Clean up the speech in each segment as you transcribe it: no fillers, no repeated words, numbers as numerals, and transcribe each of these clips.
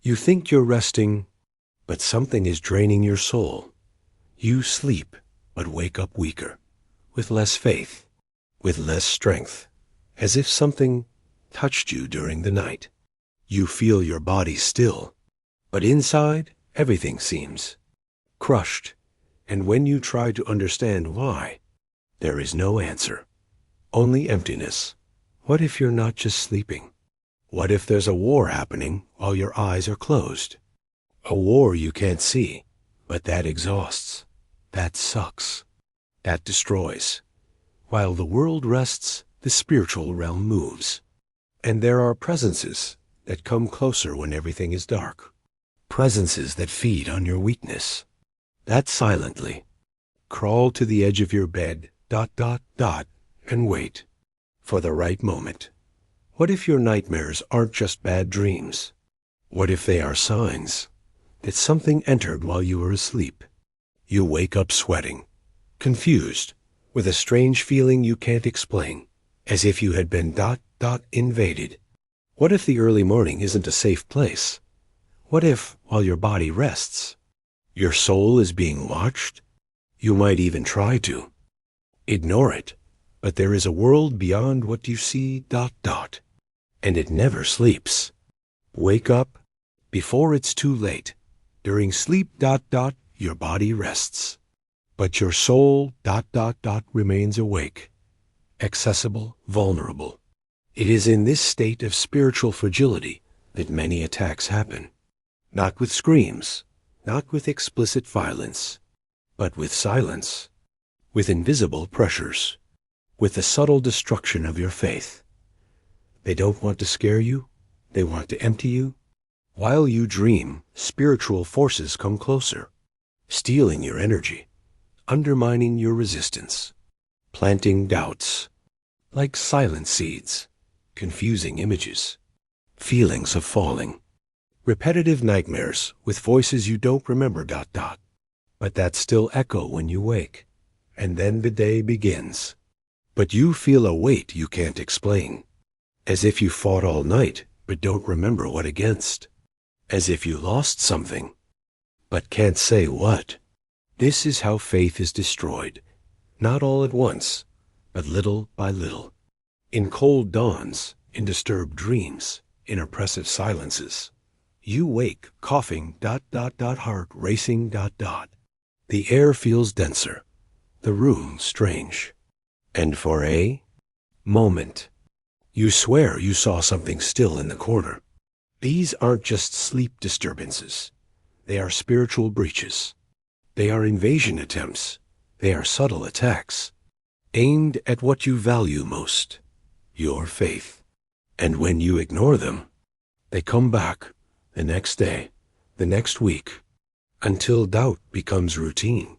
You think you're resting, but something is draining your soul. You sleep, but wake up weaker, with less faith, with less strength, as if something touched you during the night. You feel your body still, but inside, everything seems crushed, and when you try to understand why, there is no answer, only emptiness. What if you're not just sleeping? What if there's a war happening while your eyes are closed? A war you can't see, but that exhausts, that sucks, that destroys. While the world rests, the spiritual realm moves. And there are presences that come closer when everything is dark. Presences that feed on your weakness. That silently crawl to the edge of your bed, and wait for the right moment. What if your nightmares aren't just bad dreams? What if they are signs that something entered while you were asleep? You wake up sweating, confused, with a strange feeling you can't explain, as if you had been invaded. What if the early morning isn't a safe place? What if, while your body rests, your soul is being watched? You might even try to ignore it, but there is a world beyond what you see, and it never sleeps. Wake up before it's too late. During sleep, your body rests, but your soul, remains awake, accessible, vulnerable. It is in this state of spiritual fragility that many attacks happen. Not with screams, not with explicit violence, but with silence, with invisible pressures, with the subtle destruction of your faith. They don't want to scare you, they want to empty you. While you dream, spiritual forces come closer, stealing your energy, undermining your resistance, planting doubts, like silent seeds, confusing images, feelings of falling, repetitive nightmares with voices you don't remember, but that still echo when you wake, and then the day begins. But you feel a weight you can't explain, as if you fought all night but don't remember what against, as if you lost something, but can't say what. This is how faith is destroyed, not all at once, but little by little, in cold dawns, in disturbed dreams, in oppressive silences. You wake, coughing, heart racing, The air feels denser, the room strange. And for a moment, you swear you saw something still in the corner. These aren't just sleep disturbances. They are spiritual breaches. They are invasion attempts. They are subtle attacks, aimed at what you value most, your faith. And when you ignore them, they come back the next day, the next week, until doubt becomes routine,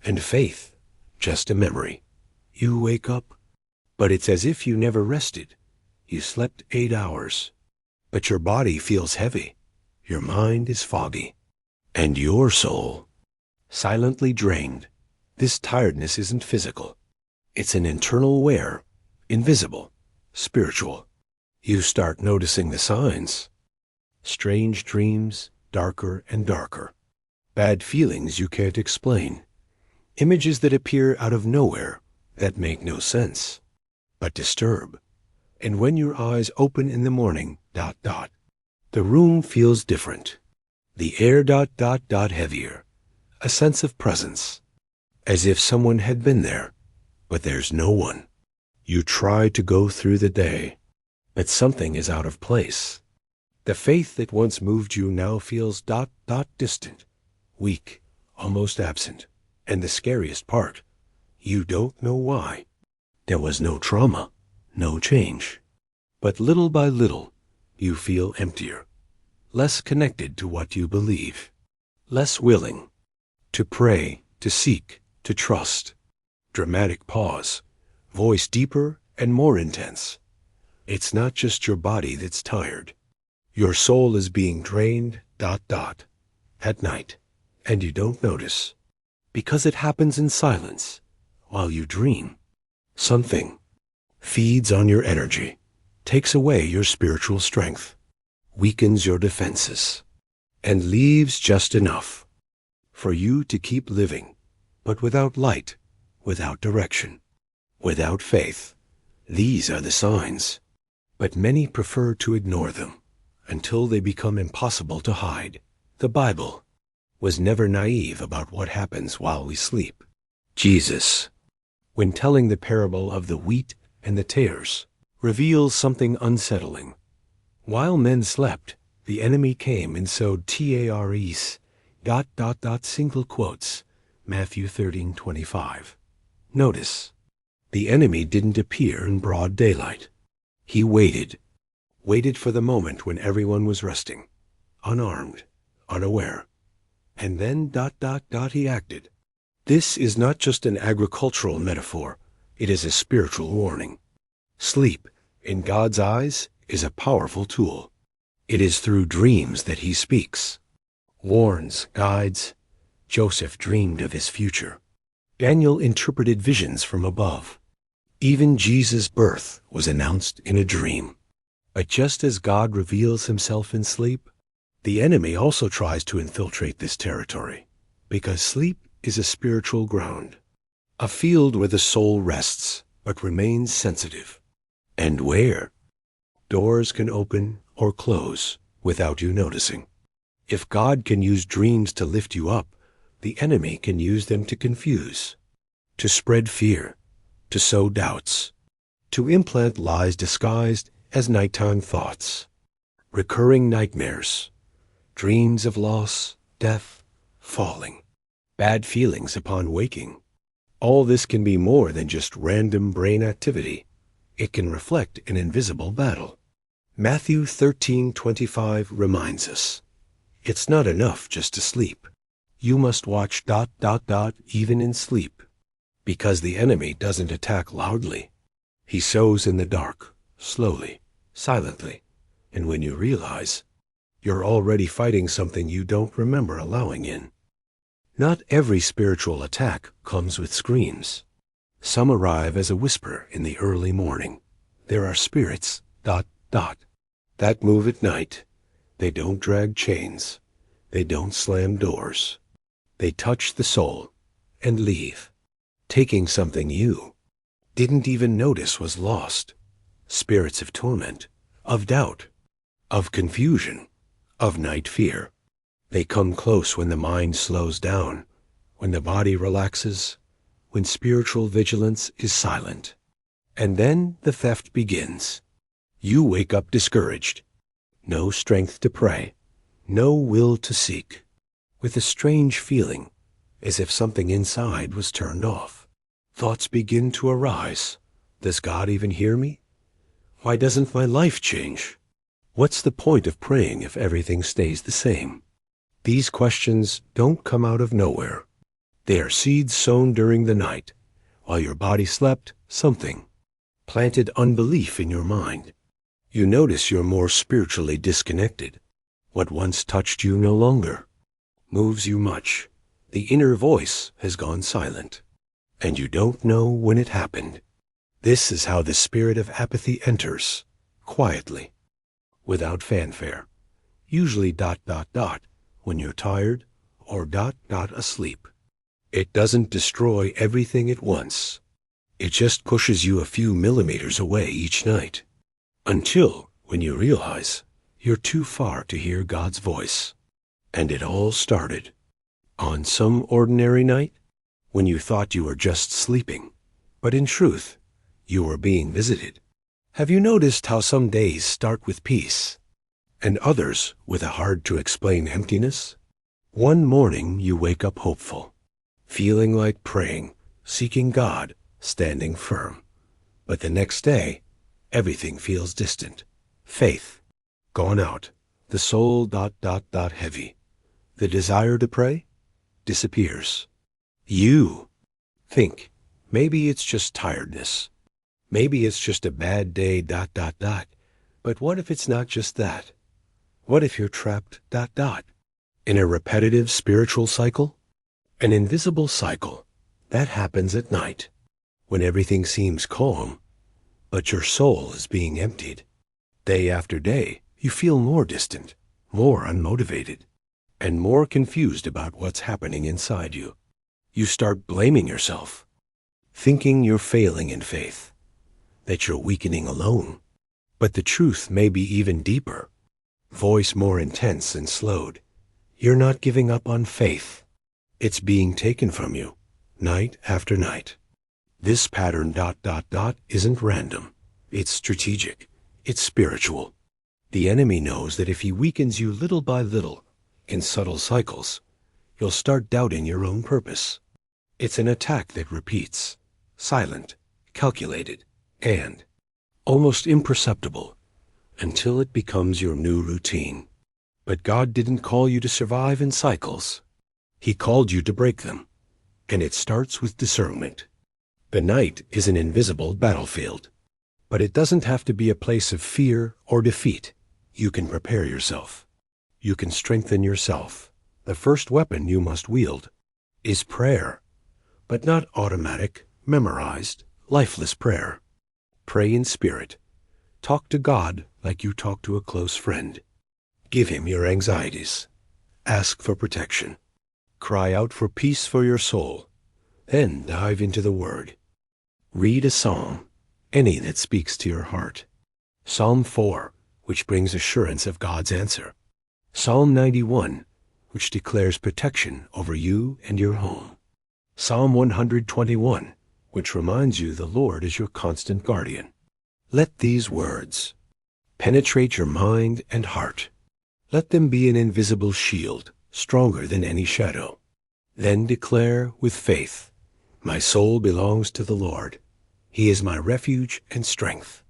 and faith just a memory. You wake up, but it's as if you never rested. You slept 8 hours, but your body feels heavy, your mind is foggy, and your soul silently drained. This tiredness isn't physical. It's an internal wear, invisible, spiritual. You start noticing the signs. Strange dreams, darker and darker. Bad feelings you can't explain. Images that appear out of nowhere, that make no sense, but disturb. And when your eyes open in the morning, the room feels different. The air, heavier. A sense of presence, as if someone had been there, but there's no one. You try to go through the day, but something is out of place. The faith that once moved you now feels distant, weak, almost absent. And the scariest part, you don't know why. There was no trauma, no change. But little by little, you feel emptier, less connected to what you believe, less willing to pray, to seek, to trust. Dramatic pause, voice deeper and more intense. It's not just your body that's tired. Your soul is being drained, at night, and you don't notice, because it happens in silence, while you dream. Something feeds on your energy, takes away your spiritual strength, weakens your defenses. and leaves just enough for you to keep living, but without light, without direction, without faith. These are the signs, but many prefer to ignore them until they become impossible to hide. The Bible was never naive about what happens while we sleep. Jesus, when telling the parable of the wheat and the tares, reveals something unsettling. While men slept, the enemy came and sowed tares, ... single quotes, Matthew 13:25. Notice, the enemy didn't appear in broad daylight. He waited for the moment when everyone was resting, unarmed, unaware. And then ... he acted. This is not just an agricultural metaphor, it is a spiritual warning. Sleep, in God's eyes, is a powerful tool. It is through dreams that he speaks, warns, guides. Joseph dreamed of his future. Daniel interpreted visions from above. Even Jesus' birth was announced in a dream. But just as God reveals himself in sleep, the enemy also tries to infiltrate this territory, because sleep is a spiritual ground, a field where the soul rests but remains sensitive, and where doors can open or close without you noticing. If God can use dreams to lift you up, the enemy can use them to confuse, to spread fear, to sow doubts, to implant lies disguised as nighttime thoughts, recurring nightmares, dreams of loss, death, falling, bad feelings upon waking. All this can be more than just random brain activity. It can reflect an invisible battle. Matthew 13:25 reminds us, it's not enough just to sleep. You must watch ... even in sleep, because the enemy doesn't attack loudly. He sows in the dark, slowly, silently, and when you realize, you're already fighting something you don't remember allowing in. Not every spiritual attack comes with screams. Some arrive as a whisper in the early morning. There are spirits ... that move at night. They don't drag chains. They don't slam doors. They touch the soul and leave, taking something you didn't even notice was lost. Spirits of torment, of doubt, of confusion, of night fear. They come close when the mind slows down, when the body relaxes, when spiritual vigilance is silent. And then the theft begins. You wake up discouraged, no strength to pray, no will to seek, with a strange feeling as if something inside was turned off. Thoughts begin to arise. Does God even hear me? Why doesn't my life change? What's the point of praying if everything stays the same? These questions don't come out of nowhere. They are seeds sown during the night. While your body slept, something planted unbelief in your mind. You notice you're more spiritually disconnected. What once touched you no longer moves you much. The inner voice has gone silent, and you don't know when it happened. This is how the spirit of apathy enters, quietly, without fanfare, usually ... when you're tired or ... asleep. It doesn't destroy everything at once. It just pushes you a few millimeters away each night, until when you realize you're too far to hear God's voice. And it all started on some ordinary night when you thought you were just sleeping, but in truth, you were being visited. Have you noticed how some days start with peace and others with a hard-to-explain emptiness? One morning you wake up hopeful, feeling like praying, seeking God, standing firm. But the next day, everything feels distant. Faith gone out, the soul ... heavy. The desire to pray disappears. You think maybe it's just tiredness. Maybe it's just a bad day ... But what if it's not just that? What if you're trapped ... in a repetitive spiritual cycle? An invisible cycle that happens at night, when everything seems calm, but your soul is being emptied. Day after day, you feel more distant, more unmotivated. and more confused about what's happening inside you. You start blaming yourself, thinking you're failing in faith, that you're weakening alone. But the truth may be even deeper, voice more intense and slowed. You're not giving up on faith. It's being taken from you, night after night. This pattern ... isn't random. It's strategic. It's spiritual. The enemy knows that if he weakens you little by little, in subtle cycles, you'll start doubting your own purpose. It's an attack that repeats, silent, calculated, and almost imperceptible, until it becomes your new routine. But God didn't call you to survive in cycles. He called you to break them, and it starts with discernment. The night is an invisible battlefield, but it doesn't have to be a place of fear or defeat. You can prepare yourself. You can strengthen yourself. The first weapon you must wield is prayer, but not automatic, memorized, lifeless prayer. Pray in spirit. Talk to God like you talk to a close friend. Give him your anxieties. Ask for protection. Cry out for peace for your soul. Then dive into the Word. Read a psalm, any that speaks to your heart. Psalm 4, which brings assurance of God's answer. Psalm 91, which declares protection over you and your home. Psalm 121, which reminds you the Lord is your constant guardian. Let these words penetrate your mind and heart. Let them be an invisible shield, stronger than any shadow. Then declare with faith, my soul belongs to the Lord. He is my refuge and strength.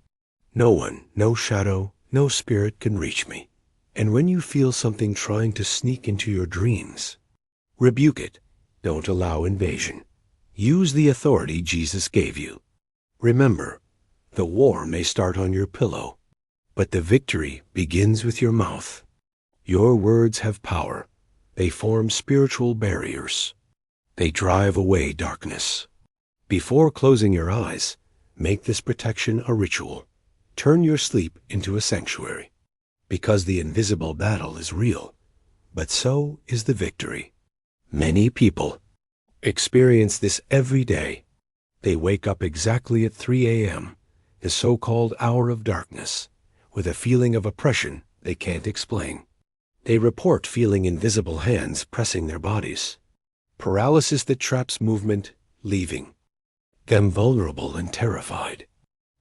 No one, no shadow, no spirit can reach me. And when you feel something trying to sneak into your dreams, rebuke it. Don't allow invasion. Use the authority Jesus gave you. Remember, the war may start on your pillow, but the victory begins with your mouth. Your words have power. They form spiritual barriers. They drive away darkness. Before closing your eyes, make this protection a ritual. Turn your sleep into a sanctuary. Because the invisible battle is real, but so is the victory. Many people experience this every day. They wake up exactly at 3 a.m., the so-called hour of darkness, with a feeling of oppression they can't explain. They report feeling invisible hands pressing their bodies, paralysis that traps movement, leaving them vulnerable and terrified,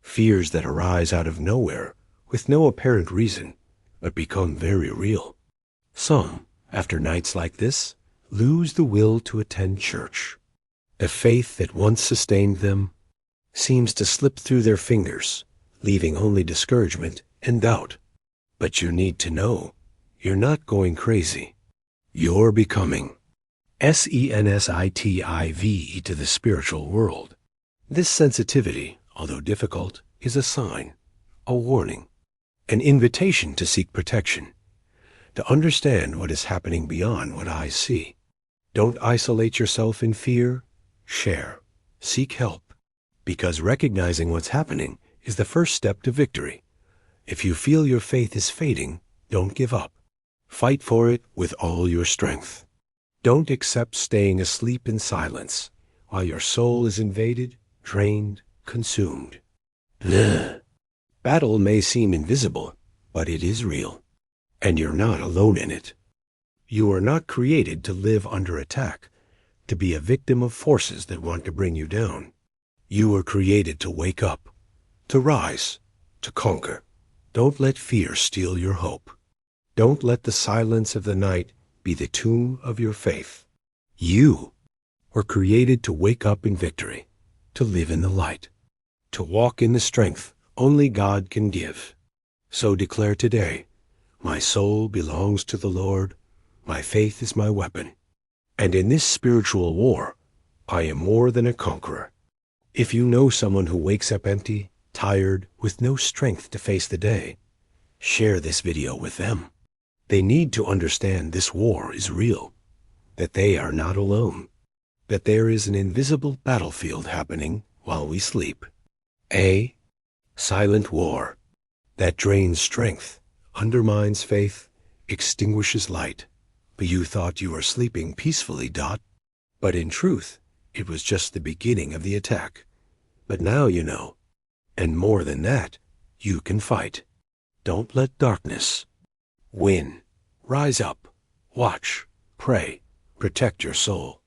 fears that arise out of nowhere with no apparent reason, but become very real. Some, after nights like this, lose the will to attend church. The faith that once sustained them seems to slip through their fingers, leaving only discouragement and doubt. But you need to know, you're not going crazy. You're becoming sensitive to the spiritual world. This sensitivity, although difficult, is a sign, a warning, an invitation to seek protection, to understand what is happening beyond what eyes see. Don't isolate yourself in fear. Share. Seek help. Because recognizing what's happening is the first step to victory. If you feel your faith is fading, don't give up. Fight for it with all your strength. Don't accept staying asleep in silence while your soul is invaded, drained, consumed. Battle may seem invisible, but it is real, and you're not alone in it. You are not created to live under attack, to be a victim of forces that want to bring you down. You were created to wake up, to rise, to conquer. Don't let fear steal your hope. Don't let the silence of the night be the tomb of your faith. You were created to wake up in victory, to live in the light, to walk in the strength only God can give. So declare today, my soul belongs to the Lord, my faith is my weapon, and in this spiritual war, I am more than a conqueror. If you know someone who wakes up empty, tired, with no strength to face the day, share this video with them. They need to understand this war is real, that they are not alone, that there is an invisible battlefield happening while we sleep. A silent war that drains strength, undermines faith, extinguishes light, You thought you were sleeping peacefully, Dot. But in truth, it was just the beginning of the attack. But now you know. And more than that, you can fight. Don't let darkness win. Rise up. Watch. Pray. Protect your soul.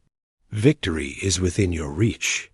Victory is within your reach.